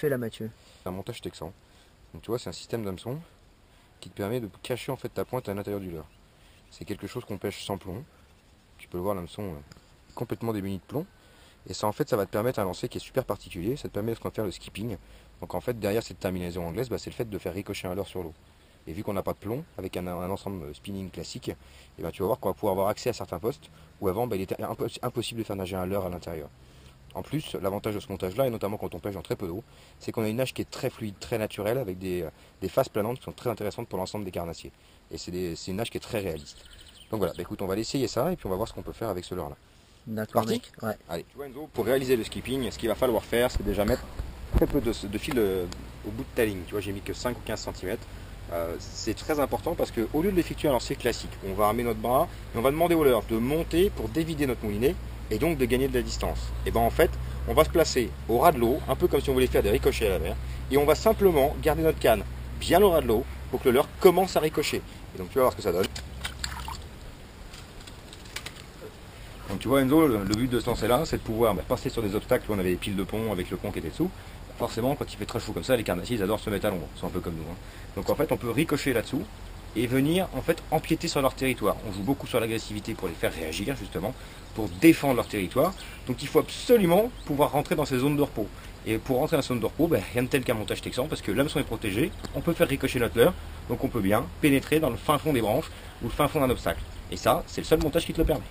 fait là, Mathieu? C'est un montage texan. Donc tu vois, c'est un système d'hameçon qui te permet de cacher en fait ta pointe à l'intérieur du leurre. C'est quelque chose qu'on pêche sans plomb. Tu peux le voir, l'hameçon complètement démuni de plomb. Et ça en fait, ça va te permettre un lancer qui est super particulier. Ça te permet de faire le skipping. Donc en fait, derrière cette terminaison anglaise, c'est le fait de faire ricocher un leurre sur l'eau. Et vu qu'on n'a pas de plomb, avec un ensemble spinning classique, et tu vas voir qu'on va pouvoir avoir accès à certains postes où avant il était impossible de faire nager un leurre à l'intérieur. En plus, l'avantage de ce montage-là, et notamment quand on pêche dans très peu d'eau, c'est qu'on a une nage qui est très fluide, très naturelle, avec des faces planantes qui sont très intéressantes pour l'ensemble des carnassiers. Et c'est une nage qui est très réaliste. Donc voilà, écoute, on va essayer ça et puis on va voir ce qu'on peut faire avec ce leurre-là. D'accord, Parti mec. Ouais. Allez, tu vois Enzo, pour réaliser le skipping, ce qu'il va falloir faire, c'est déjà mettre très peu de fil au bout de ta ligne. Tu vois, j'ai mis que 5 ou 15 cm. C'est très important parce qu'au lieu de l'effectuer un lancer classique, on va armer notre bras et on va demander au leurre de monter pour dévider notre moulinet et donc de gagner de la distance. Et bien en fait, on va se placer au ras de l'eau, un peu comme si on voulait faire des ricochets à la mer, et on va simplement garder notre canne bien au ras de l'eau pour que le leurre commence à ricocher. Et donc tu vas voir ce que ça donne. Donc tu vois Enzo, le but de ce lancer là, c'est de pouvoir passer sur des obstacles où on avait des piles de pont avec le pont qui était dessous. Forcément, quand il fait très chaud comme ça, les carnassiers ils adorent se mettre à l'ombre, c'est un peu comme nous. Donc en fait, on peut ricocher là-dessous et venir en fait empiéter sur leur territoire. On joue beaucoup sur l'agressivité pour les faire réagir justement, pour défendre leur territoire. Donc il faut absolument pouvoir rentrer dans ces zones de repos. Et pour rentrer dans ces zones de repos, rien de tel qu'un montage texan, parce que l'hameçon est protégé, on peut faire ricocher notre leurre, donc on peut bien pénétrer dans le fin fond des branches ou le fin fond d'un obstacle. Et ça, c'est le seul montage qui te le permet.